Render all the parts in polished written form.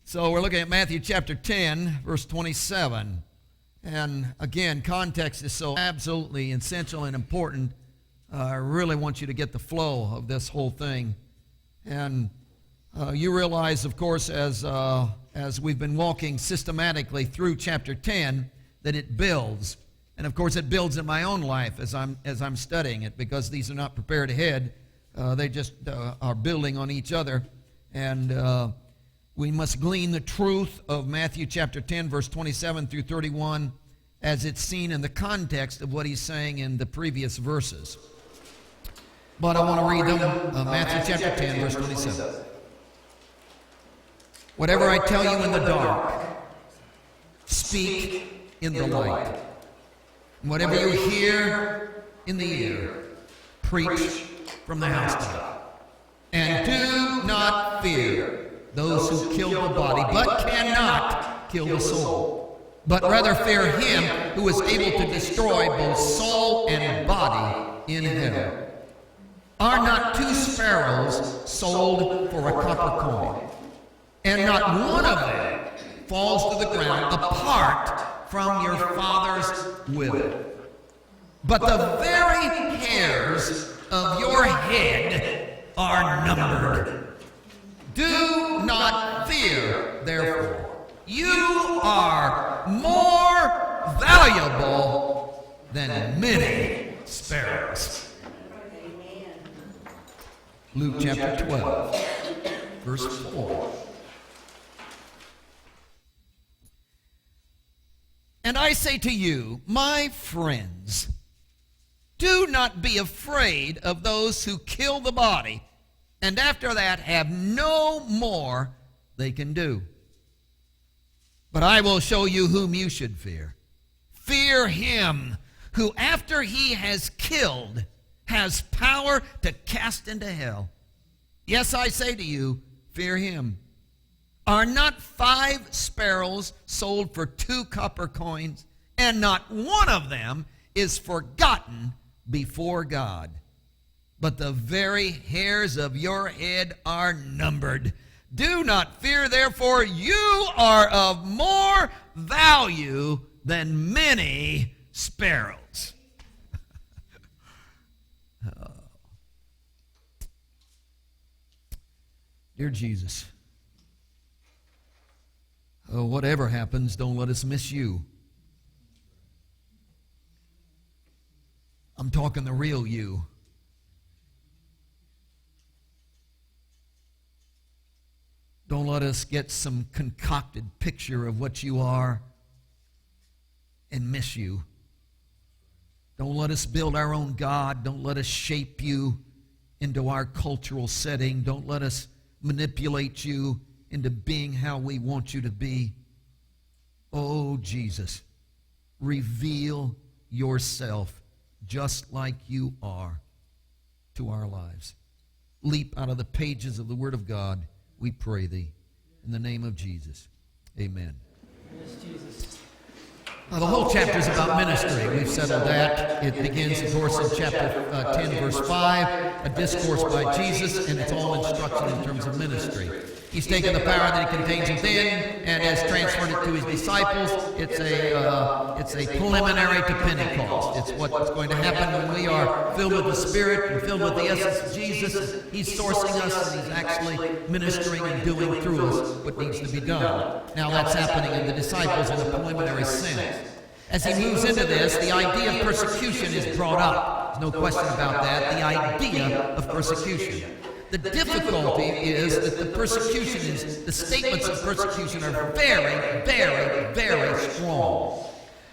So we're looking at Matthew chapter 10, verse 27. And again, context is so absolutely essential and important. I really want you to get the flow of this whole thing. And you realize, of course, as we've been walking systematically through chapter 10, that it builds. And of course, it builds in my own life as I'm studying it, because these are not prepared ahead. They just are building on each other. And we must glean the truth of Matthew chapter 10, verse 27 through 31, as it's seen in the context of what he's saying in the previous verses. But I want to read them. Matthew chapter 10, verse 27. Whatever I tell you in the dark, speak in the light. And whatever you hear in the ear, preach from the housetop. And do not fear those who kill the body, but cannot kill the soul. But rather fear him who is able to destroy both soul and body in hell. Are not 2 sparrows sold for a copper coin? And not one of them falls to the ground apart from your Father's will. But the very hairs of your head are numbered. Do not fear, therefore. You are more valuable than many sparrows. Luke chapter 12, verse 4. And I say to you, my friends, do not be afraid of those who kill the body, and after that have no more they can do. But I will show you whom you should fear. Fear him who, after he has killed, has power to cast into hell. Yes, I say to you, fear him. Are not 5 sparrows sold for 2 copper coins, and not one of them is forgotten before God? But the very hairs of your head are numbered. Do not fear, therefore, you are of more value than many sparrows. Dear Jesus, whatever happens, don't let us miss you. I'm talking the real you. Don't let us get some concocted picture of what you are and miss you. Don't let us build our own God. Don't let us shape you into our cultural setting. Don't let us manipulate you into being how we want you to be. Oh, Jesus, reveal yourself just like you are to our lives. Leap out of the pages of the Word of God, we pray thee, in the name of Jesus. Amen. Yes, Jesus. Now, the whole chapter is about ministry. We've settled that. It begins, of course, in chapter 10, verse 5, a discourse by Jesus, and it's all instruction in terms of ministry. He's taken the power that he contains within and has transferred it to his disciples. It's a preliminary to Pentecost. It's what's going to happen when we are filled with the Spirit and filled with the essence of Jesus. He's sourcing us, and he's actually ministering and doing through us what needs to be done. Now that's happening in the disciples in a preliminary sense. As he moves into this, the idea of persecution is brought up. There's no question about that. The idea of persecution. The difficulty is that the statements of persecution are very, very, very strong.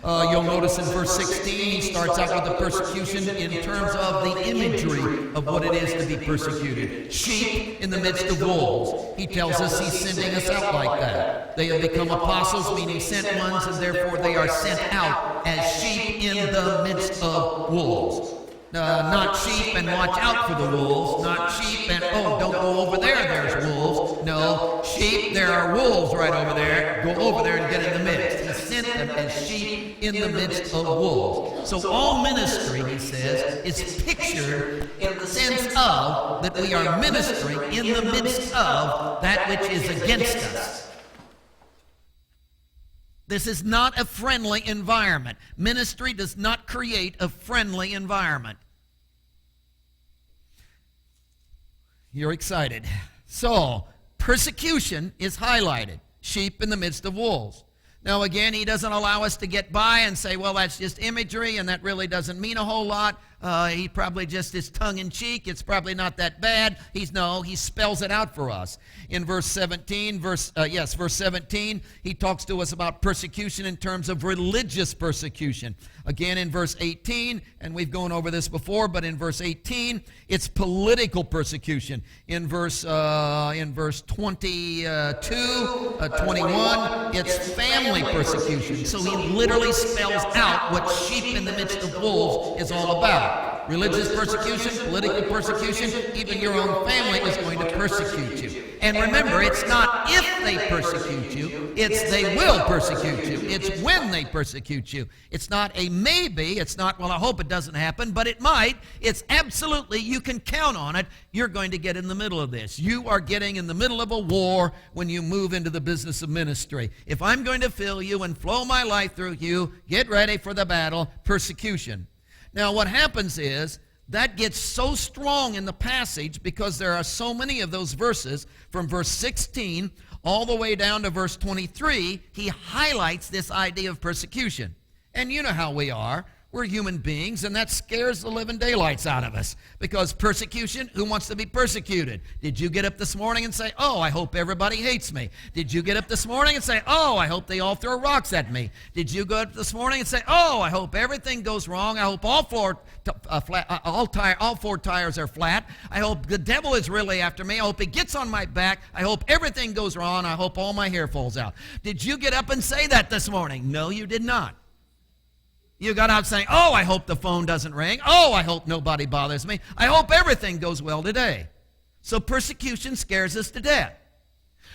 You'll notice in verse 16, he starts out with the persecution in terms of the imagery of what it is to be persecuted. Sheep in the midst of wolves. He tells us he's sending us out like that. They have become apostles, meaning sent ones, and therefore they are sent out as sheep in the midst of wolves. Not sheep and watch out for the wolves. Not sheep and, don't go over there, there's wolves. No, sheep, there are wolves right over there. Go over there and get in the midst. He sent them as sheep in the midst of wolves. So all ministry, he says, is pictured in the sense of that we are ministering in the midst of that which is against us. This is not a friendly environment. Ministry does not create a friendly environment. You're excited. So, persecution is highlighted. Sheep in the midst of wolves. Now again, he doesn't allow us to get by and say, well, that's just imagery and that really doesn't mean a whole lot. He probably just is tongue-in-cheek. It's probably not that bad. He spells it out for us. In verse 17, verse 17, he talks to us about persecution in terms of religious persecution. Again, in verse 18, and we've gone over this before, but in verse 18, it's political persecution. In verse 22, 21, it's family persecution. So he literally spells out what sheep in the midst of wolves is all about. Religious persecution, political persecution, even your own family is going to persecute you. And remember, it's not if they persecute you, it's they will persecute you. It's when they persecute you. It's not a maybe, it's not, well, I hope it doesn't happen, but it might. It's absolutely, you can count on it. You're going to get in the middle of this. You are getting in the middle of a war when you move into the business of ministry. If I'm going to fill you and flow my life through you, get ready for the battle, persecution. Now, what happens is that gets so strong in the passage because there are so many of those verses from verse 16 all the way down to verse 23. He highlights this idea of persecution. And you know how we are. We're human beings, and that scares the living daylights out of us. Because persecution, who wants to be persecuted? Did you get up this morning and say, oh, I hope everybody hates me? Did you get up this morning and say, oh, I hope they all throw rocks at me? Did you go up this morning and say, oh, I hope everything goes wrong? I hope all four tires are flat. I hope the devil is really after me. I hope he gets on my back. I hope everything goes wrong. I hope all my hair falls out. Did you get up and say that this morning? No, you did not. You got out saying, oh, I hope the phone doesn't ring. Oh, I hope nobody bothers me. I hope everything goes well today. So persecution scares us to death.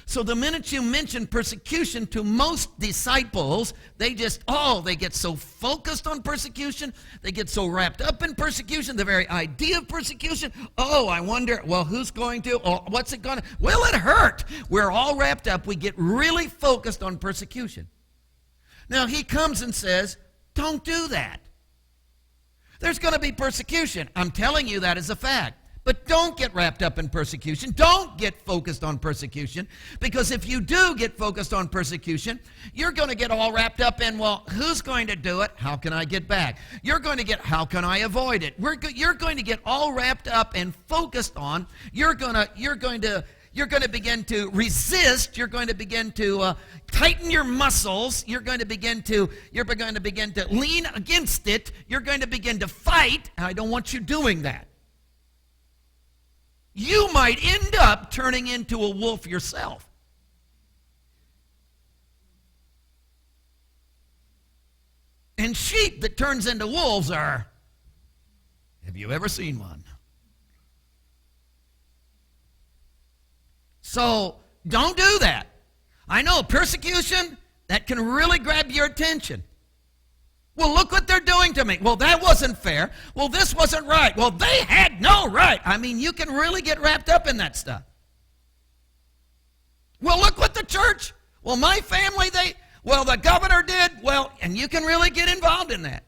So the minute you mention persecution to most disciples, they get so focused on persecution. They get so wrapped up in persecution, the very idea of persecution. Oh, I wonder, well, who's going to? Oh, what's it going to? Will it hurt? We're all wrapped up. We get really focused on persecution. Now, he comes and says, don't do that. There's going to be persecution. I'm telling you that as a fact. But don't get wrapped up in persecution. Don't get focused on persecution. Because if you do get focused on persecution, you're going to get all wrapped up in, well, who's going to do it? How can I get back? You're going to get, how can I avoid it? You're going to get all wrapped up and focused on, you're going to begin to resist. You're going to begin to tighten your muscles. You're going to begin to lean against it. You're going to begin to fight. And I don't want you doing that. You might end up turning into a wolf yourself. And sheep that turns into wolves are, have you ever seen one? So don't do that. I know persecution, that can really grab your attention. Well, look what they're doing to me. Well, that wasn't fair. Well, this wasn't right. Well, they had no right. I mean, you can really get wrapped up in that stuff. Well, look what the church, well, my family, the governor did, well, and you can really get involved in that.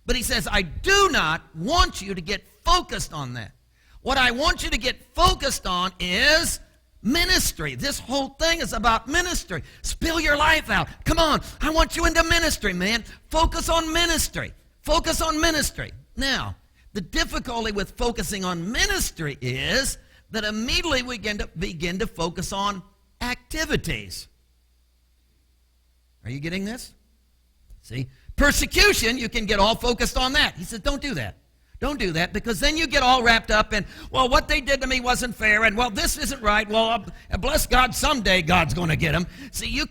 But he says, I do not want you to get focused on that. What I want you to get focused on is ministry. This whole thing is about ministry. Spill your life out. Come on, I want you into ministry, man. Focus on ministry. Focus on ministry. Now, the difficulty with focusing on ministry is that immediately we begin to focus on activities. Are you getting this? See, persecution, you can get all focused on that. He says, don't do that. Don't do that, because then you get all wrapped up in, well, what they did to me wasn't fair, and, well, this isn't right. Well, bless God, someday God's going to get them. See,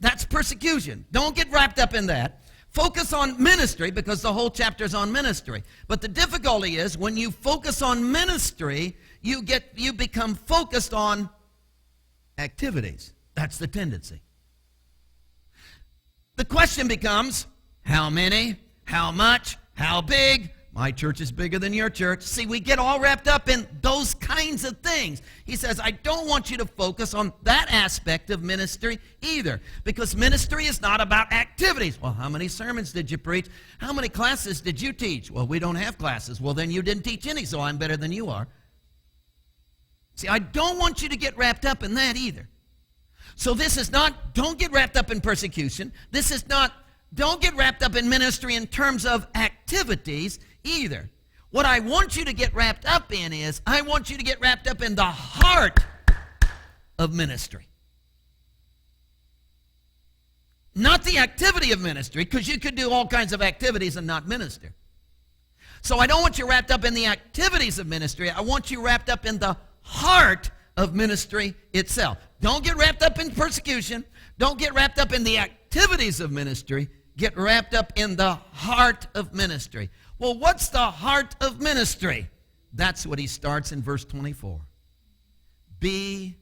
that's persecution. Don't get wrapped up in that. Focus on ministry, because the whole chapter is on ministry. But the difficulty is, when you focus on ministry, you become focused on activities. That's the tendency. The question becomes, how many, how much, how big? My church is bigger than your church. See, we get all wrapped up in those kinds of things. He says, I don't want you to focus on that aspect of ministry either, because ministry is not about activities. Well, how many sermons did you preach? How many classes did you teach? Well, we don't have classes. Well, then you didn't teach any, so I'm better than you are. See, I don't want you to get wrapped up in that either. So this is not, don't get wrapped up in persecution. This is not, don't get wrapped up in ministry in terms of activities either. What I want you to get wrapped up in is, I want you to get wrapped up in the heart of ministry. Not the activity of ministry, because you could do all kinds of activities and not minister. So I don't want you wrapped up in the activities of ministry. I want you wrapped up in the heart of ministry itself. Don't get wrapped up in persecution. Don't get wrapped up in the activities of ministry. Get wrapped up in the heart of ministry. Well, what's the heart of ministry? That's what he starts in verse 24. Be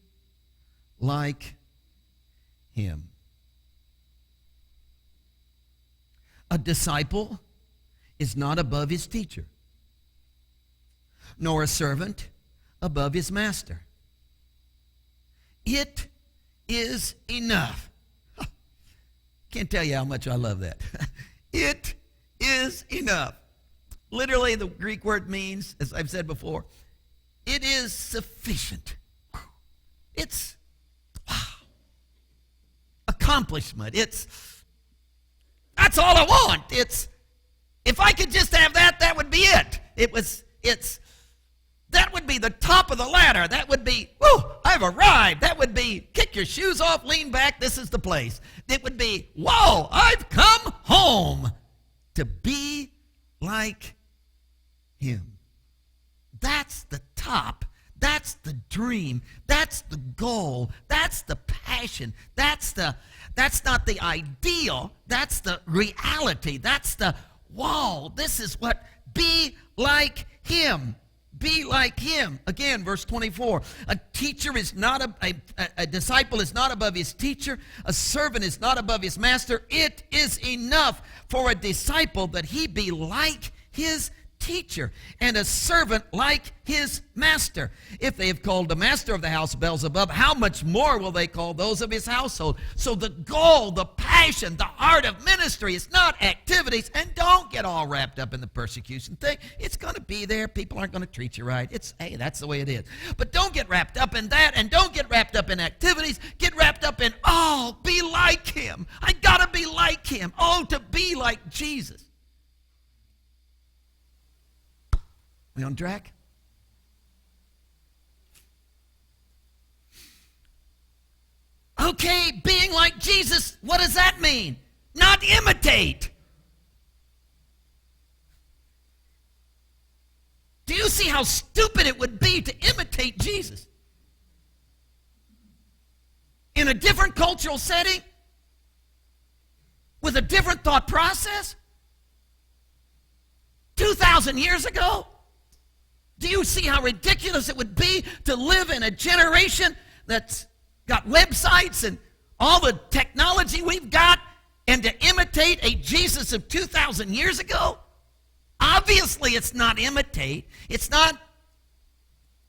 like him. A disciple is not above his teacher, nor a servant above his master. It is enough. Can't tell you how much I love that. It is enough. Literally, the Greek word means, as I've said before, it is sufficient. It's accomplishment. That's all I want. If I could just have that, that would be it. That would be the top of the ladder. That would be, whoo, I've arrived. That would be, kick your shoes off, lean back, this is the place. It would be, whoa, I've come home. To be like him. That's the top. That's the dream. That's the goal. That's the passion. That's not the ideal. That's the reality. That's the, wow, this is what, be like him. Be like him. Again, verse 24. A teacher is not a disciple is not above his teacher. A servant is not above his master. It is enough for a disciple that he be like his teacher, and a servant like his master. If they have called the master of the house Beelzebub, how much more will they call those of his household? So the goal, the passion, the heart of ministry is not activities. And don't get all wrapped up in the persecution thing. It's going to be there. People aren't going to treat you right. Hey, that's the way it is. But don't get wrapped up in that, and don't get wrapped up in activities. Get wrapped up in, oh, be like him. I got to be like him. Oh, to be like Jesus. We on track? Okay, being like Jesus, what does that mean? Not imitate. Do you see how stupid it would be to imitate Jesus? In a different cultural setting? With a different thought process? 2,000 years ago? Do you see how ridiculous it would be to live in a generation that's got websites and all the technology we've got, and to imitate a Jesus of 2,000 years ago? Obviously, it's not imitate. It's not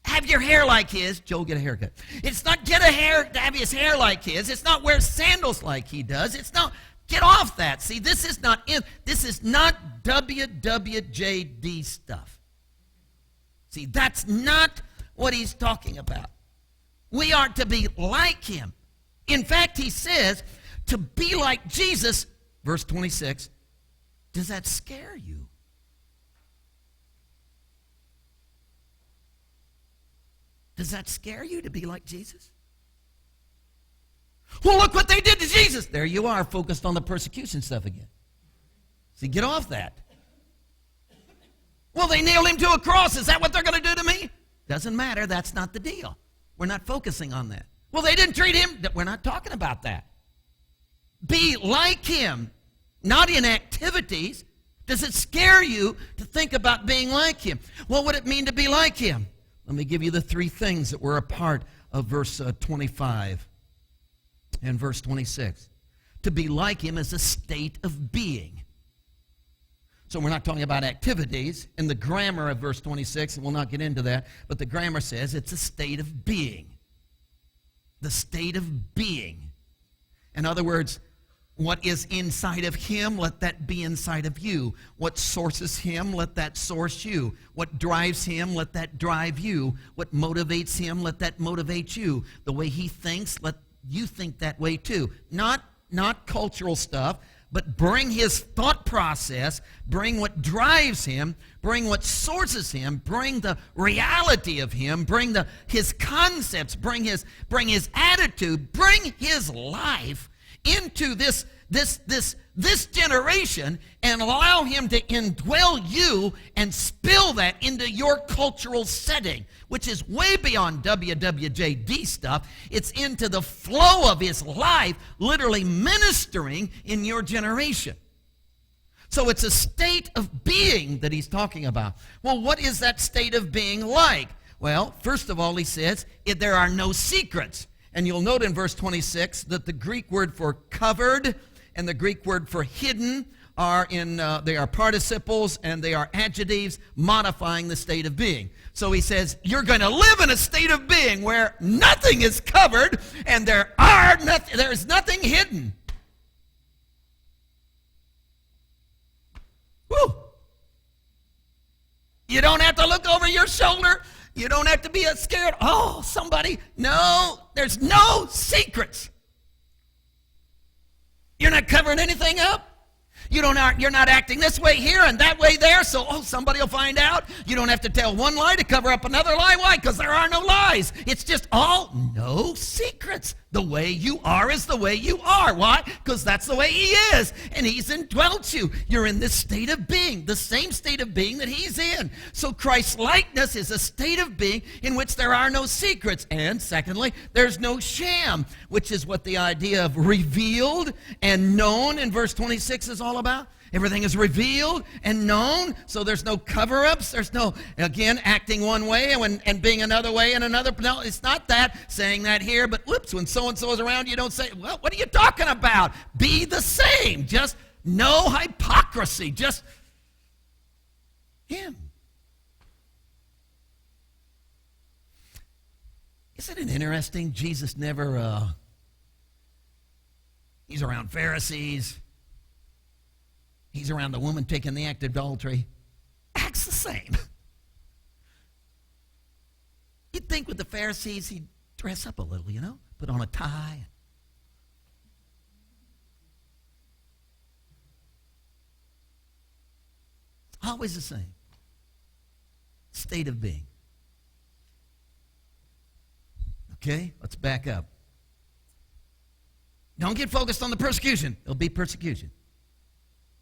have your hair like his. Joe, get a haircut. It's not have his hair like his. It's not wear sandals like he does. It's not, get off that. See, this is not WWJD stuff. See, that's not what he's talking about. We are to be like him. In fact, he says, to be like Jesus, verse 26, does that scare you? Does that scare you to be like Jesus? Well, look what they did to Jesus. There you are, focused on the persecution stuff again. See, get off that. Well, they nailed him to a cross. Is that what they're going to do to me? Doesn't matter. That's not the deal. We're not focusing on that. Well, they didn't treat him. We're not talking about that. Be like him, not in activities. Does it scare you to think about being like him? What would it mean to be like him? Let me give you the three things that were a part of verse 25 and verse 26. To be like him is a state of being. So we're not talking about activities. In the grammar of verse 26, and we'll not get into that, but the grammar says it's a state of being. The state of being. In other words, what is inside of him, let that be inside of you. What sources him, let that source you. What drives him, let that drive you. What motivates him, let that motivate you. The way he thinks, let you think that way too. Not cultural stuff, but bring his thought process, bring what drives him, bring what sources him, bring the reality of him, bring his concepts, bring his attitude, bring his life into this generation, and allow him to indwell you and spill that into your cultural setting, which is way beyond WWJD stuff. It's into the flow of his life, literally ministering in your generation. So it's a state of being that he's talking about. Well, what is that state of being like? Well, first of all, he says, there are no secrets. And you'll note in verse 26 that the Greek word for covered and the Greek word for hidden they are participles and they are adjectives modifying the state of being. So he says, you're going to live in a state of being where nothing is covered and there is nothing hidden. Woo! You don't have to look over your shoulder. You don't have to be scared. Oh, somebody. No, there's no secrets. You're not covering anything up. You're not acting this way here and that way there, so somebody will find out. You don't have to tell one lie to cover up another lie. Why? Because there are no lies. It's just all no secrets. The way you are is the way you are. Why? Because that's the way he is, and he's indwelt you. You're in this state of being, the same state of being that he's in. So Christ's likeness is a state of being in which there are no secrets. And secondly, there's no sham, which is what the idea of revealed and known in verse 26 is all about. Everything is revealed and known, so there's no cover-ups. There's no, again, acting one way and being another way and another. No, it's not that, saying that here, but whoops, when so-and-so is around, you don't say, well, what are you talking about? Be the same. Just no hypocrisy. Just him. Isn't it interesting? Jesus never, he's around Pharisees. He's around the woman taking the act of adultery. Acts the same. You'd think with the Pharisees he'd dress up a little, put on a tie. Always the same. State of being. Okay, let's back up. Don't get focused on the persecution. There'll be persecution.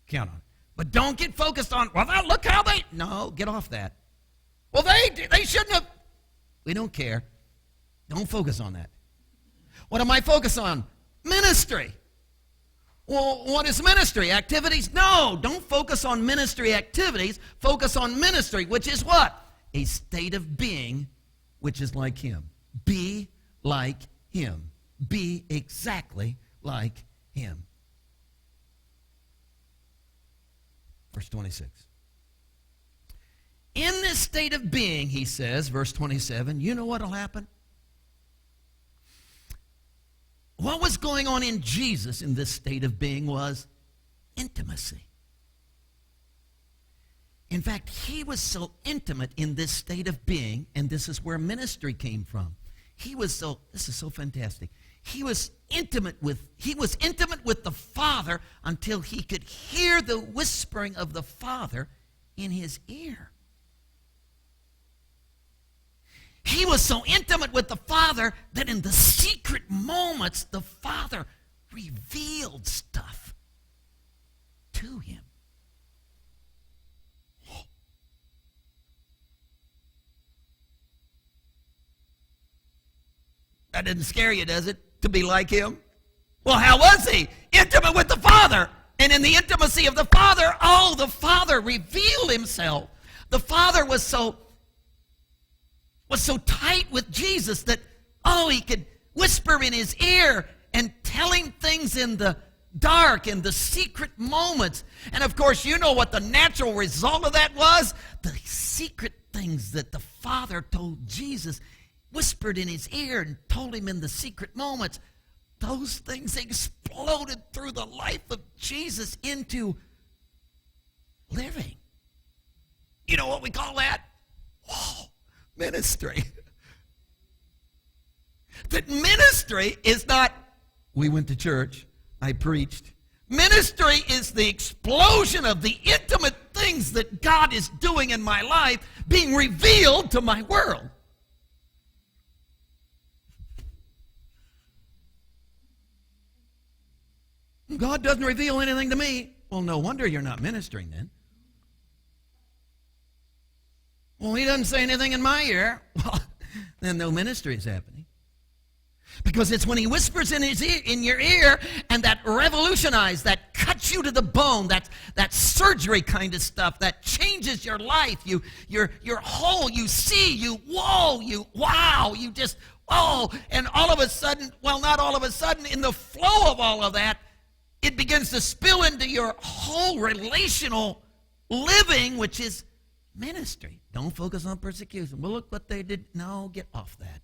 Count on it. But don't get focused on, well, look how no, get off that. Well, they shouldn't have. We don't care. Don't focus on that. What am I focused on? Ministry. Well, what is ministry? Activities? No, don't focus on ministry activities. Focus on ministry, which is what? A state of being which is like him. Be like him. Be exactly like him. Verse 26. In this state of being, he says, verse 27, you know what will happen? What was going on in Jesus in this state of being was intimacy. In fact, he was so intimate in this state of being, and this is where ministry came from. This is so fantastic. He was intimate with the Father until he could hear the whispering of the Father in his ear. He was so intimate with the Father that in the secret moments, the Father revealed stuff to him. That didn't scare you, does it? To be like him? Well, how was he? Intimate with the Father. And in the intimacy of the Father, the Father revealed himself. The Father was so tight with Jesus that, he could whisper in his ear and tell him things in the dark and the secret moments. And of course, you know what the natural result of that was? The secret things that the Father told Jesus, whispered in his ear and told him in the secret moments. Those things exploded through the life of Jesus into living. You know what we call that? Whoa, ministry. That ministry is not, we went to church, I preached. Ministry is the explosion of the intimate things that God is doing in my life being revealed to my world. God doesn't reveal anything to me. Well, no wonder you're not ministering then. Well, he doesn't say anything in my ear. Well, then no ministry is happening. Because it's when he whispers in his ear, in your ear, and that revolutionizes, that cuts you to the bone, that surgery kind of stuff, that changes your life. You're whole, you see, you whoa, you wow, you just, oh, and all of a sudden, well, not all of a sudden, in the flow of all of that, it begins to spill into your whole relational living, which is ministry. Don't focus on persecution. Well, look what they did. No, get off that.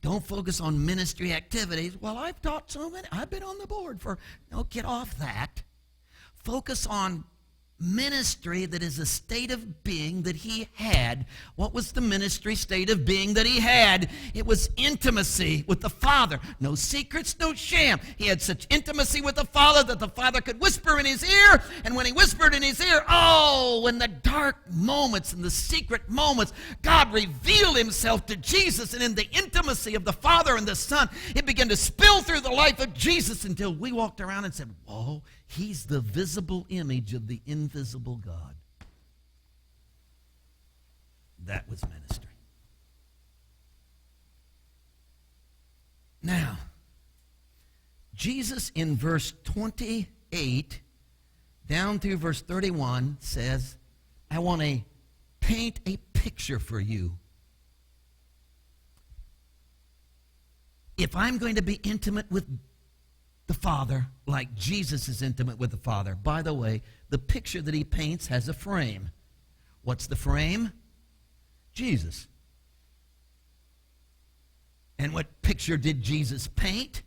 Don't focus on ministry activities. Well, I've taught so many. I've been on the board for. No, get off that. Focus on ministry that is a state of being that he had. What was the ministry state of being that he had? It was intimacy with the Father. No secrets, no sham. He had such intimacy with the Father that the Father could whisper in his ear. And when he whispered in his ear, oh, in the dark moments, in the secret moments, God revealed himself to Jesus. And in the intimacy of the Father and the Son, it began to spill through the life of Jesus until we walked around and said, whoa, he's the visible image of the invisible God. That was ministry. Now, Jesus in verse 28 down through verse 31 says, I want to paint a picture for you. If I'm going to be intimate with the Father, like Jesus is intimate with the Father. By the way, the picture that he paints has a frame. What's the frame? Jesus. And what picture did Jesus paint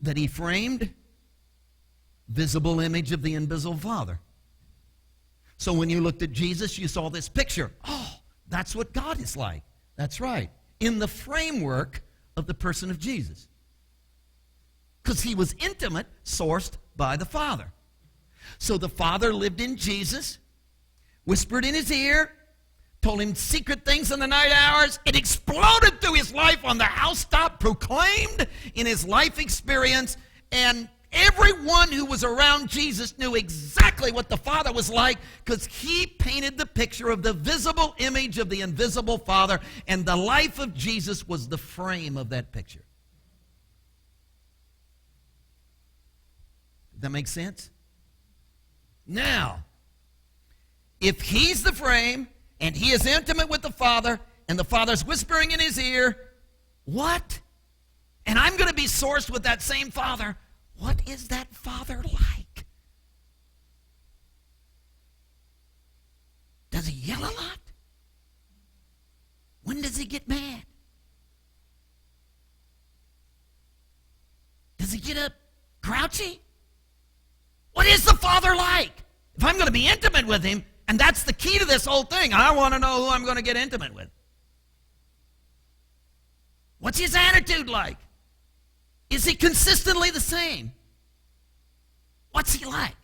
that he framed? Visible image of the invisible Father. So when you looked at Jesus, you saw this picture. Oh, that's what God is like. That's right. In the framework of the person of Jesus. Because he was intimate, sourced by the Father. So the Father lived in Jesus, whispered in his ear, told him secret things in the night hours. It exploded through his life on the housetop, proclaimed in his life experience, and everyone who was around Jesus knew exactly what the Father was like because he painted the picture of the visible image of the invisible Father, and the life of Jesus was the frame of that picture. That makes sense? Now, if he's the frame and he is intimate with the Father and the Father's whispering in his ear, what? And I'm going to be sourced with that same Father. What is that Father like? Does he yell a lot? When does he get mad? Does he get up grouchy? What is the Father like? If I'm going to be intimate with him, and that's the key to this whole thing, I want to know who I'm going to get intimate with. What's his attitude like? Is he consistently the same? What's he like?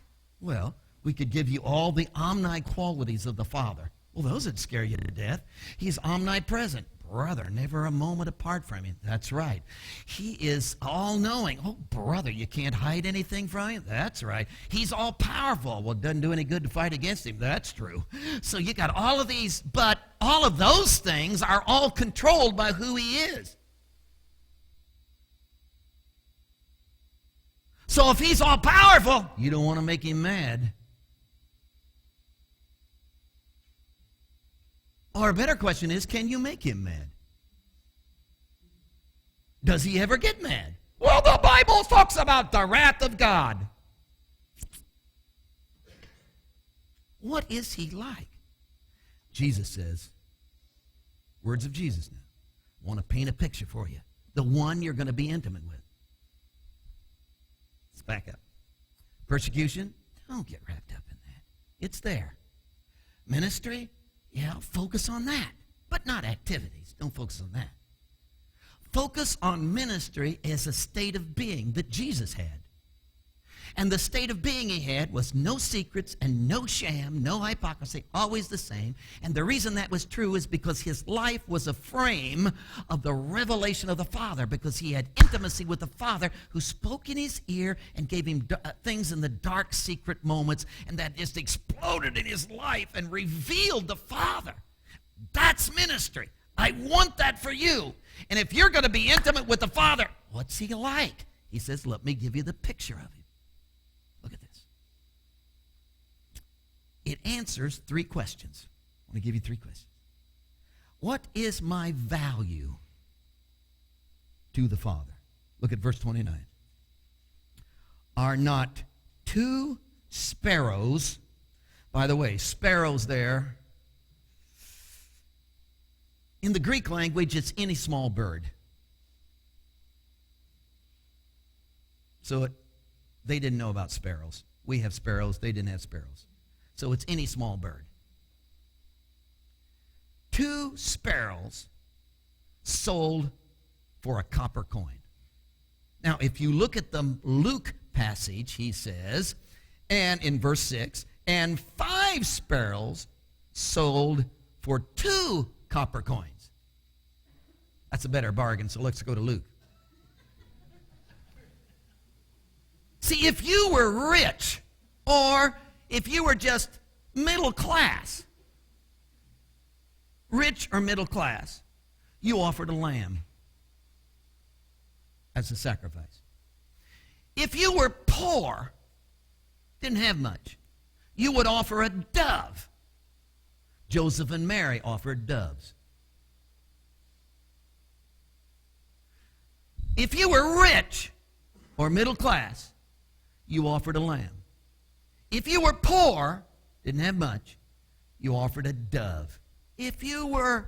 Well, we could give you all the omni-qualities of the Father. Well, those would scare you to death. He's omnipresent. Brother, never a moment apart from him. That's right. He is all-knowing. Oh, brother, you can't hide anything from him? That's right. He's all-powerful. Well, it doesn't do any good to fight against him. That's true. So you got all of these, but all of those things are all controlled by who he is. So if he's all-powerful, you don't want to make him mad. Or a better question is, can you make him mad? Does he ever get mad? Well, the Bible talks about the wrath of God. What is he like? Jesus says, words of Jesus now. I want to paint a picture for you. The one you're going to be intimate with. Let's back up. Persecution, don't get wrapped up in that. It's there. Ministry, yeah, focus on that, but not activities. Don't focus on that. Focus on ministry as a state of being that Jesus had. And the state of being he had was no secrets and no sham, no hypocrisy, always the same. And the reason that was true is because his life was a frame of the revelation of the Father, because he had intimacy with the Father who spoke in his ear and gave him things in the dark, secret moments, and that just exploded in his life and revealed the Father. That's ministry. I want that for you. And if you're going to be intimate with the Father, what's he like? He says, let me give you the picture of him. Look at this. It answers 3 questions. I want to give you 3 questions. What is my value to the Father? Look at verse 29. Are not 2 sparrows, by the way, sparrows there, in the Greek language, it's any small bird. So they didn't know about sparrows. We have sparrows. They didn't have sparrows. So it's any small bird. 2 sparrows sold for a copper coin. Now, if you look at the Luke passage, he says, and in verse 6, and 5 sparrows sold for 2 copper coins. That's a better bargain, so let's go to Luke. See, if you were rich, or if you were just middle class, rich or middle class, you offered a lamb as a sacrifice. If you were poor, didn't have much, you would offer a dove. Joseph and Mary offered doves. If you were rich or middle class, you offered a lamb. If you were poor, didn't have much, you offered a dove. If you were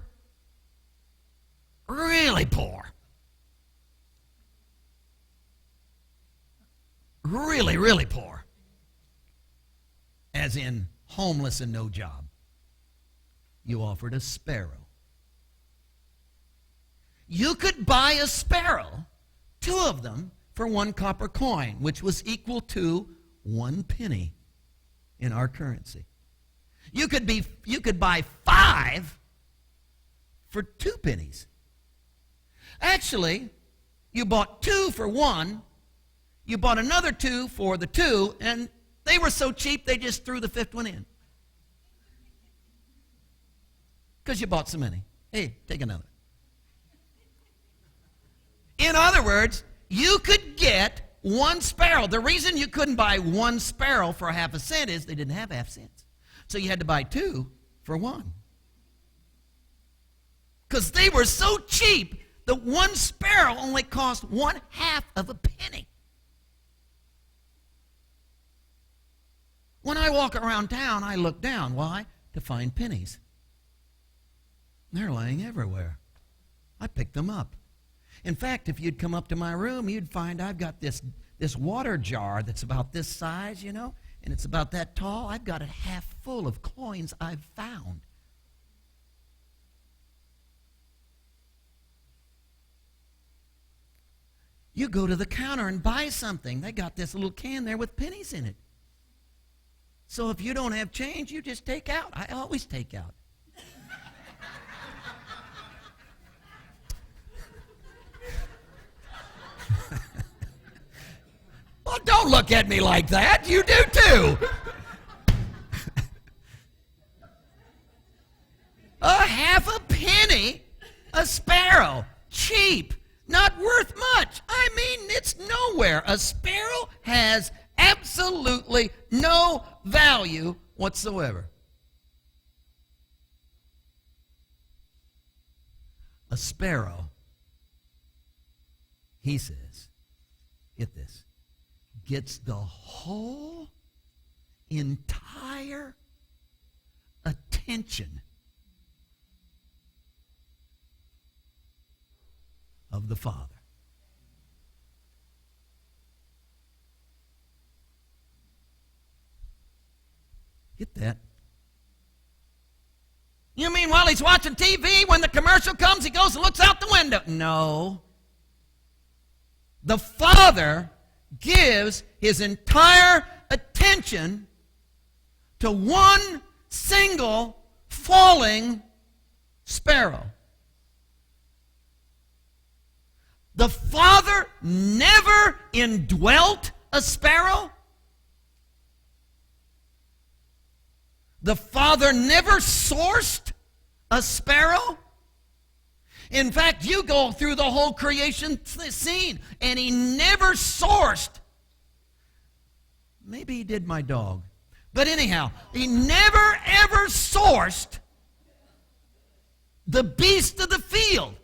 really poor, really, really poor, as in homeless and no job, you offered a sparrow. You could buy a sparrow, 2 of them, for 1 copper coin, which was equal to 1 penny in our currency. You could buy 5 for 2 pennies. Actually, you bought 2 for 1, you bought another 2 for the 2, and they were so cheap they just threw the 5th one in. Because you bought so many. Hey, take another. In other words, you could get 1 sparrow. The reason you couldn't buy 1 sparrow for 1/2 cent is they didn't have 1/2 cents. So you had to buy 2 for 1. Because they were so cheap that 1 sparrow only cost 1/2 of a penny. When I walk around town, I look down. Why? To find pennies. They're laying everywhere. I pick them up. In fact, if you'd come up to my room, you'd find I've got this water jar that's about this size, and it's about that tall. I've got it half full of coins I've found. You go to the counter and buy something. They got this little can there with pennies in it. So if you don't have change, you just take out. I always take out. Well, don't look at me like that. You do too. A 1/2 penny, a sparrow, cheap, not worth much. I mean, it's nowhere. A sparrow has absolutely no value whatsoever. A sparrow, he says, get this, gets the whole entire attention of the Father. Get that? You mean while he's watching TV, when the commercial comes, he goes and looks out the window? No. The Father gives his entire attention to one single falling sparrow. The Father never indwelt a sparrow. The Father never sourced a sparrow. In fact, you go through the whole creation scene, and he never sourced. Maybe he did my dog. But anyhow, he never ever sourced the beast of the field.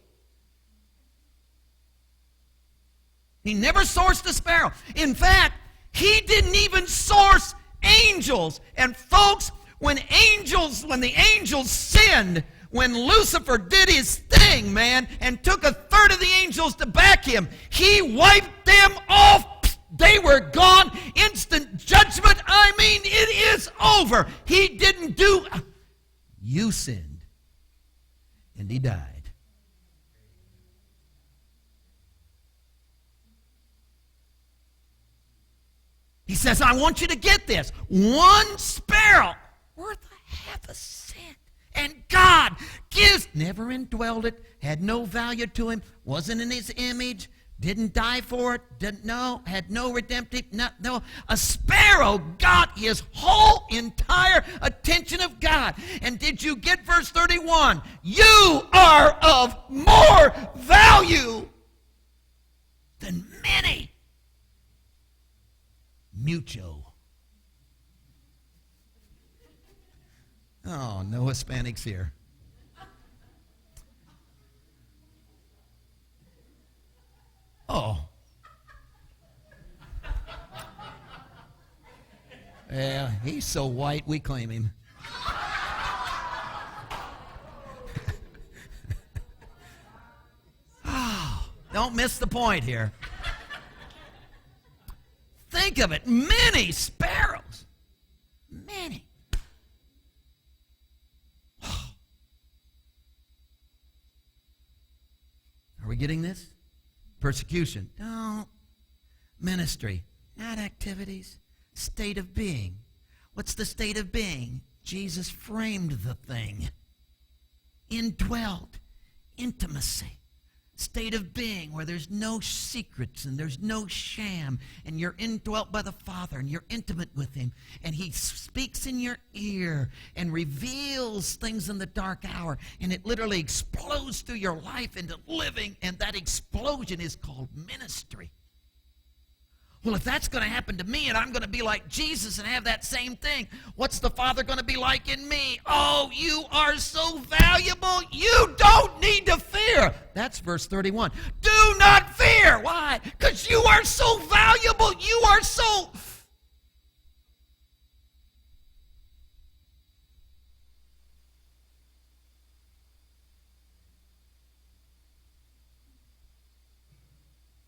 He never sourced a sparrow. In fact, he didn't even source angels. And folks, when the angels sinned, when Lucifer did his thing, man, and took a third of the angels to back him, he wiped them off. They were gone. Instant judgment. I mean, it is over. He didn't do. You sinned, and he died. He says, I want you to get this. One sparrow worth half a cent. And God gives, never indwelled it, had no value to him, wasn't in his image, didn't die for it, didn't know, had no redemptive, no. A sparrow got his whole entire attention of God. And did you get verse 31? You are of more value than many. Mucho. Oh, no Hispanics here. Oh. Yeah, he's so white we claim him. Oh, don't miss the point here. Think of it, many sparrows. Many. Are we getting this? Persecution. No. Ministry. Not activities. State of being. What's the state of being? Jesus framed the thing. Indwelled. Intimacy. State of being where there's no secrets and there's no sham, and you're indwelt by the Father and you're intimate with him, and he speaks in your ear and reveals things in the dark hour, and it literally explodes through your life into living, and that explosion is called ministry. Well, if that's going to happen to me and I'm going to be like Jesus and have that same thing, what's the Father going to be like in me? Oh, you are so valuable, you don't need to fear. That's verse 31. Do not fear. Why? Because you are so valuable. You are so...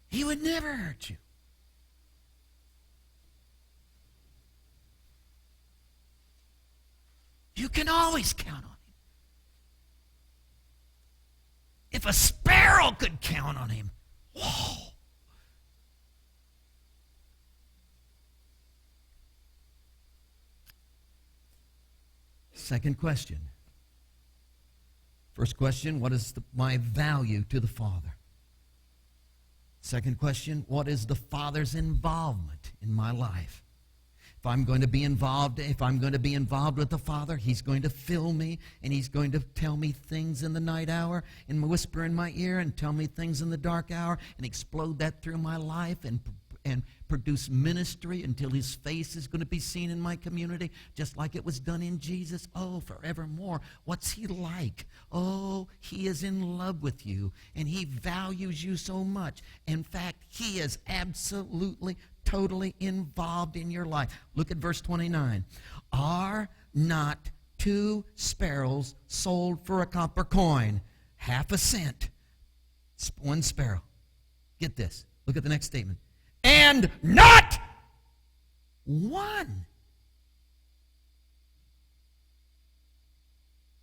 He would never hurt you. You can always count on him. If a sparrow could count on him, whoa. Second question. First question, what is my value to the Father? Second question, what is the Father's involvement in my life? If I'm going to be involved with the Father, he's going to fill me, and he's going to tell me things in the night hour and whisper in my ear and tell me things in the dark hour and explode that through my life and produce ministry until his face is going to be seen in my community, just like it was done in Jesus. Oh, forevermore. What's he like? Oh, he is in love with you, and he values you so much. In fact, he is absolutely, totally involved in your life. Look at verse 29. Are not 2 sparrows sold for a copper coin? Half a cent. 1 sparrow. Get this. Look at the next statement. And not one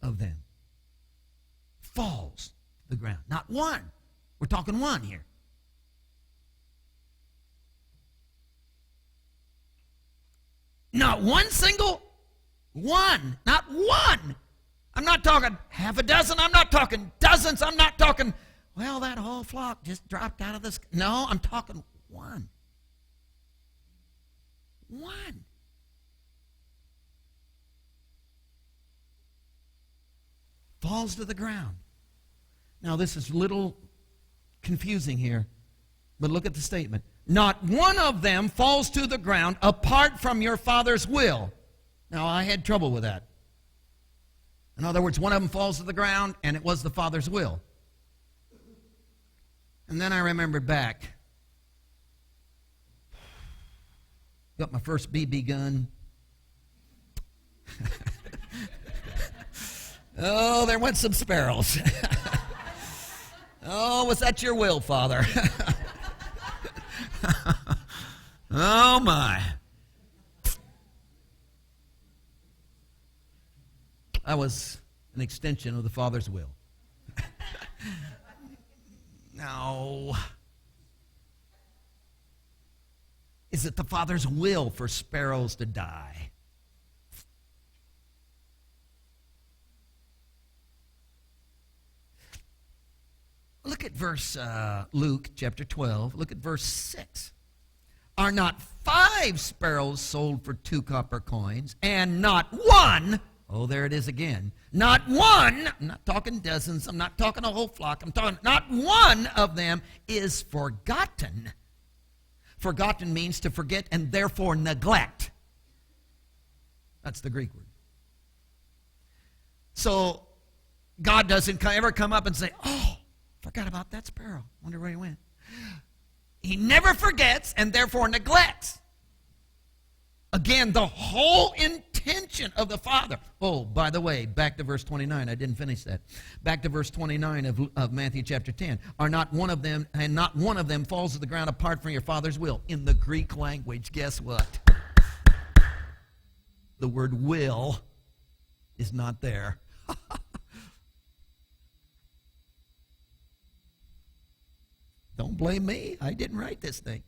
of them falls to the ground. Not one. We're talking one here. Not one single one. Not one. I'm not talking half a dozen. I'm not talking dozens. I'm not talking, well, that whole flock just dropped out of this. No, I'm talking one. One. Falls to the ground. Now, this is a little confusing here, but look at the statement. Not one of them falls to the ground apart from your Father's will. Now, I had trouble with that. In other words, one of them falls to the ground, and it was the Father's will. And then I remembered back. Got my first BB gun. Oh, there went some sparrows. Oh, was that your will, Father? Oh, my. I was an extension of the Father's will. No. Is it the Father's will for sparrows to die? Look at verse Luke chapter 12. Look at verse 6. Are not 5 sparrows sold for 2 copper coins, and not one, oh, there it is again, not one, I'm not talking dozens, I'm not talking a whole flock, I'm talking not one of them is forgotten. Forgotten means to forget and therefore neglect. That's the Greek word. So God doesn't ever come up and say, oh, forgot about that sparrow. Wonder where he went. He never forgets and therefore neglects. Again, the whole intention of the Father. Oh, by the way, back to verse 29. I didn't finish that. Back to verse 29 of Matthew chapter 10. Are not one of them, and not one of them falls to the ground apart from your Father's will. In the Greek language, guess what? The word will is not there. Don't blame me. I didn't write this thing.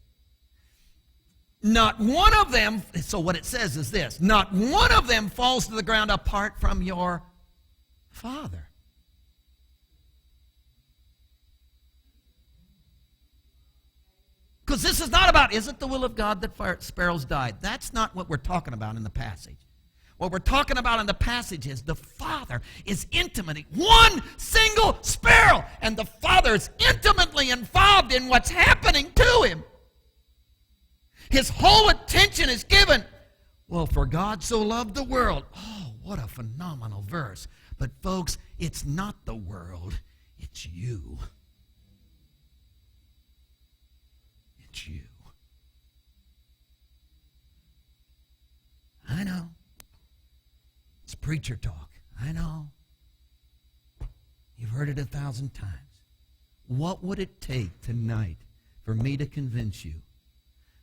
Not one of them, so what it says is this, not one of them falls to the ground apart from your Father. Because this is not about, is it the will of God that sparrows died? That's not what we're talking about in the passage. What we're talking about in the passage is the Father is intimately, one single sparrow, and the Father is intimately involved in what's happening to him. His whole attention is given. Well, for God so loved the world. Oh, what a phenomenal verse. But folks, it's not the world, it's you. It's you. I know. It's preacher talk. I know. You've heard it 1,000 times. What would it take tonight for me to convince you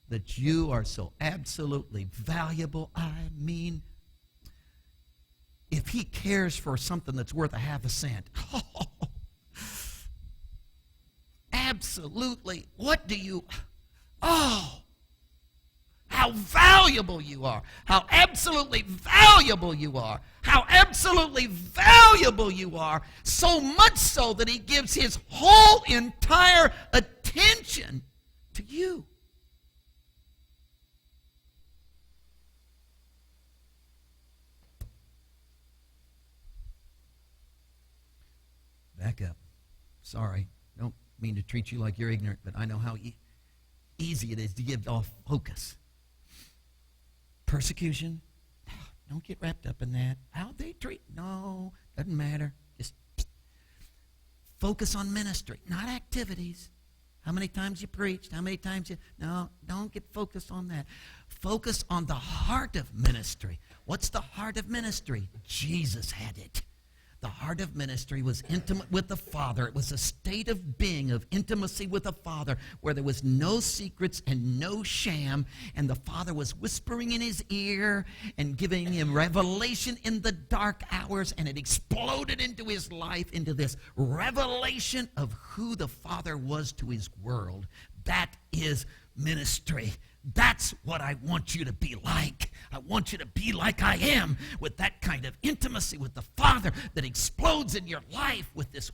that you are so absolutely valuable? I mean, if he cares for something that's worth a half a cent, absolutely, what do you, how valuable you are. How absolutely valuable you are. How absolutely valuable you are. So much so that he gives his whole entire attention to you. Back up. Sorry. Don't mean to treat you like you're ignorant, but I know how easy it is to give off focus. Persecution, don't get wrapped up in that. How they treat, no, doesn't matter. Just focus on ministry, not activities. How many times you preached, how many times you, no, don't get focused on that. Focus on the heart of ministry. What's the heart of ministry? Jesus had it. The heart of ministry was intimate with the Father. It was a state of being, of intimacy with the Father, where there was no secrets and no sham, and the Father was whispering in his ear and giving him revelation in the dark hours, and it exploded into his life, into this revelation of who the Father was to his world. That is ministry. That's what I want you to be like. I want you to be like I am, with that kind of intimacy with the Father that explodes in your life with this,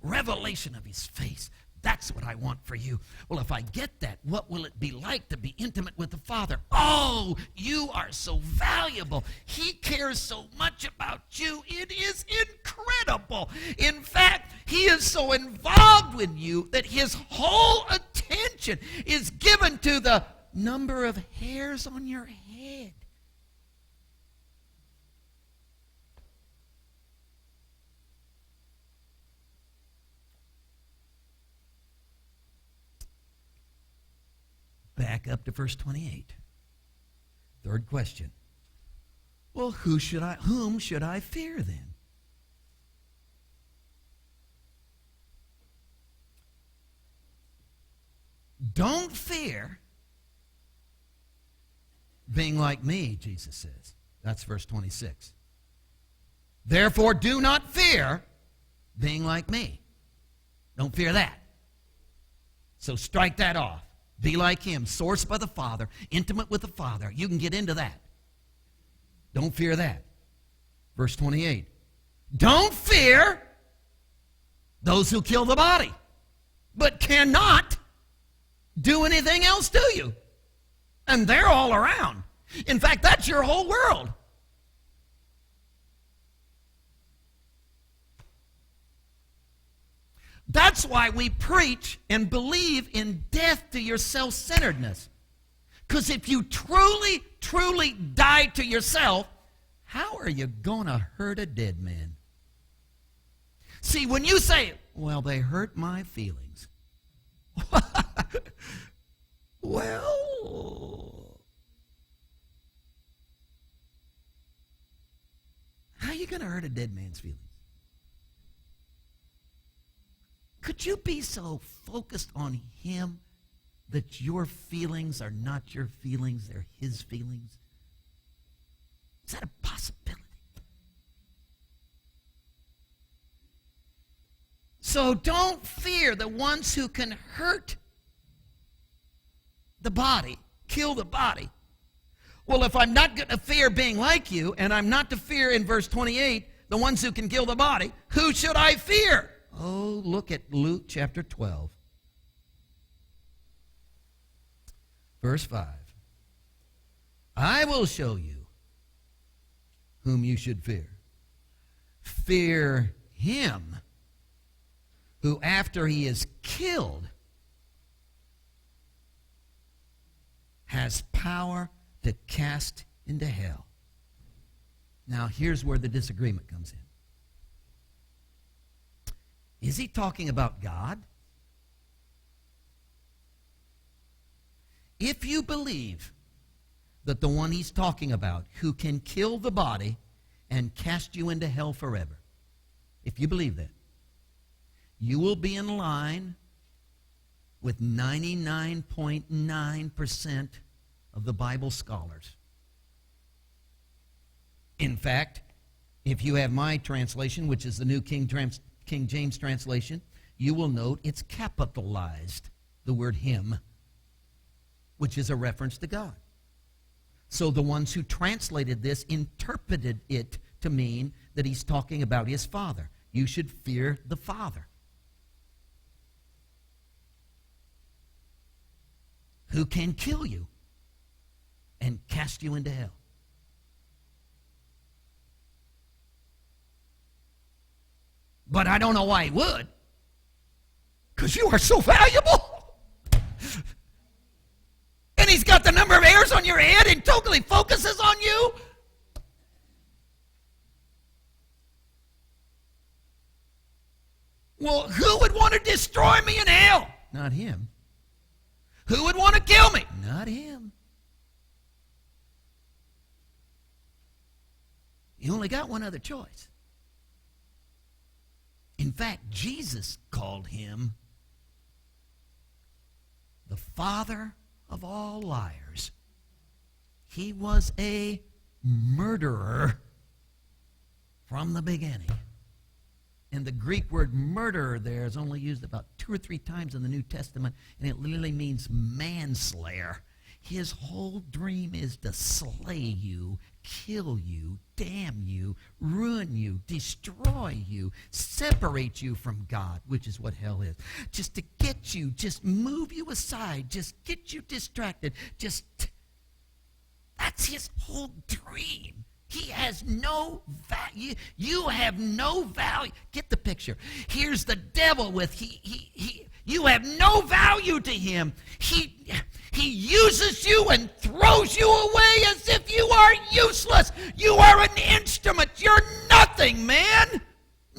revelation of his face. That's what I want for you. Well, if I get that, what will it be like to be intimate with the Father? Oh, you are so valuable. He cares so much about you. It is incredible. In fact, he is so involved with you that his whole attention is given to the number of hairs on your head. Back up to verse 28. Third question. Well, whom should I fear then? Don't fear being like me, Jesus says. That's verse 26. Therefore, do not fear being like me. Don't fear that. So strike that off. Be like him, sourced by the Father, intimate with the Father. You can get into that. Don't fear that. Verse 28. Don't fear those who kill the body, but cannot do anything else to you. And they're all around. In fact, that's your whole world. That's why we preach and believe in death to your self-centeredness. Because if you truly, truly die to yourself, how are you going to hurt a dead man? See, when you say, well, they hurt my feelings. Well, how are you going to hurt a dead man's feelings? Could you be so focused on him that your feelings are not your feelings, they're his feelings? Is that a possibility? So don't fear the ones who can hurt the body, kill the body. Well, if I'm not going to fear being like you, and I'm not to fear in verse 28, the ones who can kill the body, who should I fear? Oh, look at Luke chapter 12. Verse 5. I will show you whom you should fear. Fear him who after he is killed has power to cast into hell. Now, here's where the disagreement comes in. Is he talking about God? If you believe that the one he's talking about, who can kill the body and cast you into hell forever, if you believe that, you will be in line with 99.9% of the Bible scholars. In fact, if you have my translation, which is the New King James translation, you will note it's capitalized, the word him, which is a reference to God. So the ones who translated this interpreted it to mean that he's talking about his Father. You should fear the Father, who can kill you and cast you into hell. But I don't know why he would, because you are so valuable. the number of hairs on your head and totally focuses on you? Well, who would want to destroy me in hell? Not him. Who would want to kill me? Not him. You only got one other choice. In fact, Jesus called him the father of all liars. He was a murderer from the beginning. And the Greek word murderer there is only used about 2 or 3 times in the New Testament, and it literally means manslayer. His whole dream is to slay you, kill you, damn you, ruin you, destroy you, separate you from God, which is what hell is. Just to get you, just move you aside, just get you distracted. That's his whole dream. He has no value. You have no value. Get the picture. Here's the devil with you have no value to him. He uses you and throws you away as if you are useless. You are an instrument. You're nothing, man.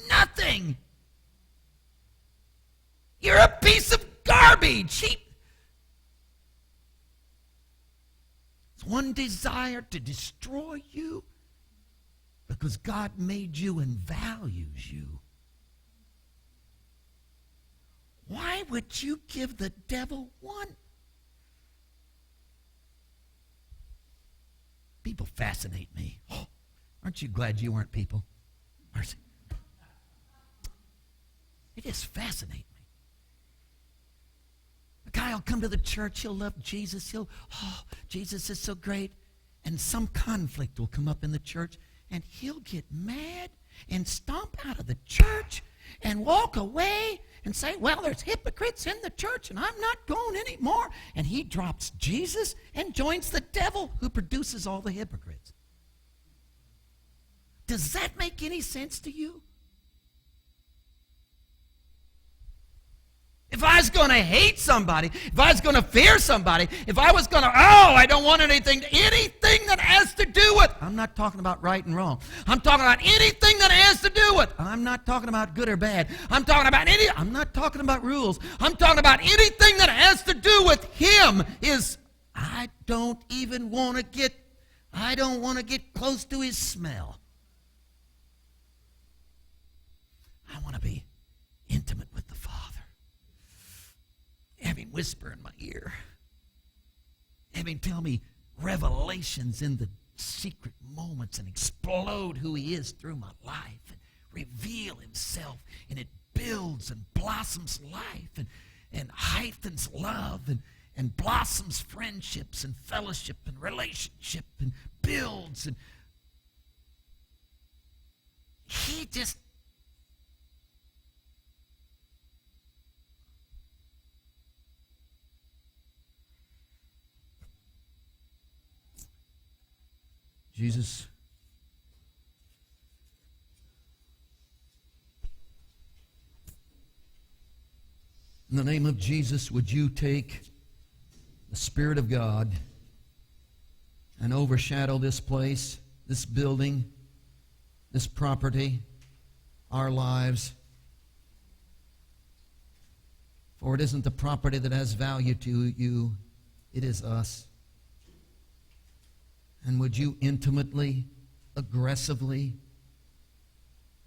Nothing. You're a piece of garbage. It's one desire to destroy you because God made you and values you. Why would you give the devil one? People fascinate me. Oh, aren't you glad you weren't people? They just fascinate me. A guy will come to the church, he'll love Jesus, Jesus is so great. And some conflict will come up in the church, and he'll get mad and stomp out of the church and walk away and say, well, there's hypocrites in the church and I'm not going anymore. And he drops Jesus and joins the devil who produces all the hypocrites. Does that make any sense to you? If I was going to hate somebody, if I was going to fear somebody, if I was going to, I don't want anything that has to do with, I'm not talking about right and wrong. I'm talking about anything that has to do with, I'm not talking about good or bad. I'm not talking about rules. I'm talking about anything that has to do with him I don't want to get close to his smell. I want to be intimate with the Father. Have him whisper in my ear. Have him tell me revelations in the secret moments and explode who he is through my life and reveal himself, and it builds and blossoms life and heightens love and blossoms friendships and fellowship and relationship and builds, and he just Jesus, in the name of Jesus, would you take the Spirit of God and overshadow this place, this building, this property, our lives? For it isn't the property that has value to you, it is us. And would you intimately, aggressively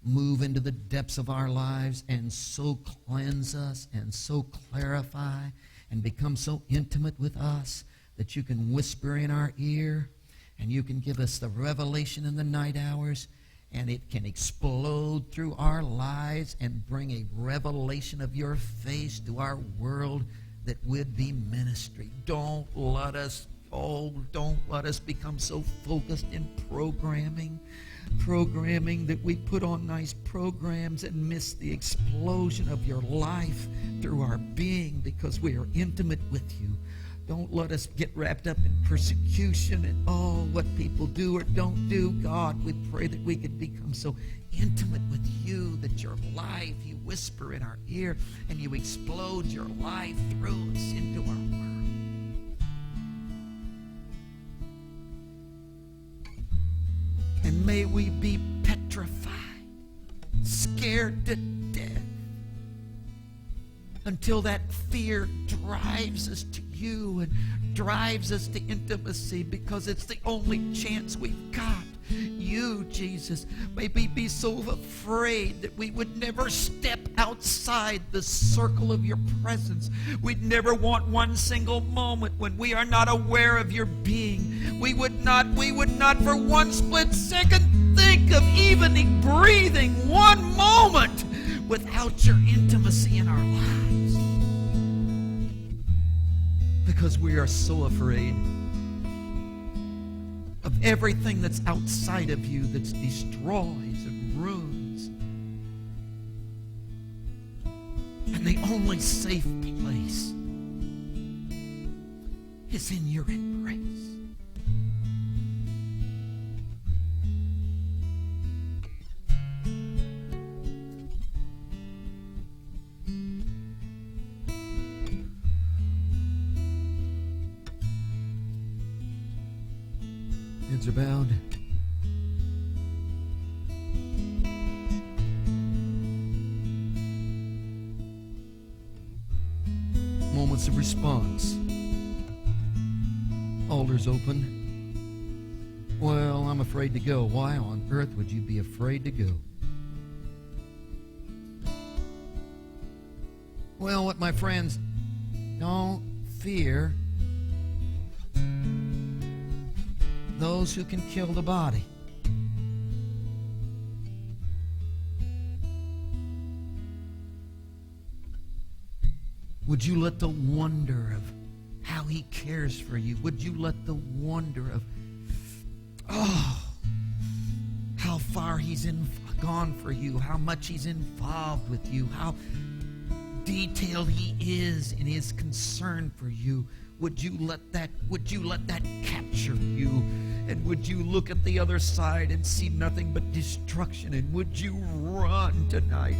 move into the depths of our lives and so cleanse us and so clarify and become so intimate with us that you can whisper in our ear and you can give us the revelation in the night hours, and it can explode through our lives and bring a revelation of your face to our world that would be ministry. Don't let us become so focused in programming that we put on nice programs and miss the explosion of your life through our being because we are intimate with you. Don't let us get wrapped up in persecution and what people do or don't do. God, we pray that we could become so intimate with you that your life, you whisper in our ear and you explode your life through us into our world. we be petrified, scared to death, until that fear drives us to you and drives us to intimacy, because it's the only chance we've got. You, Jesus, may we be so afraid that we would never step outside the circle of your presence. We'd never want one single moment when we are not aware of your being. We would not for one split second think of even breathing one moment without your intimacy in our lives. Because we are so afraid of everything that's outside of you that destroys and ruins. And the only safe place is in your embrace. Heads are bowed. Moments of response. Altars open. Well, I'm afraid to go. Why on earth would you be afraid to go? Well, what my friends, don't fear those who can kill the body. Would you let the wonder of how he cares for you, would you let the wonder of, how far he's gone for you, how much he's involved with you, how detailed he is in his concern for you, would you let that capture you? And would you look at the other side and see nothing but destruction? And would you run tonight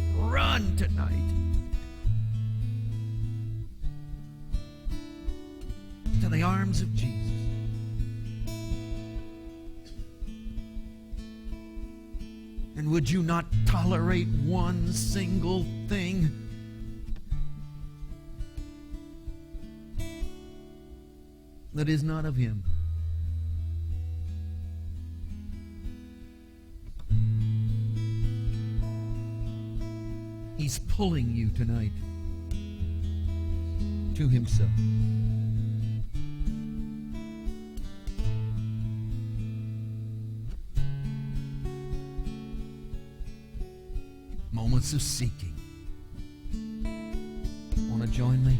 to the arms of Jesus? And would you not tolerate one single thing that is not of him? He's pulling you tonight to himself. Moments of seeking. Want to join me?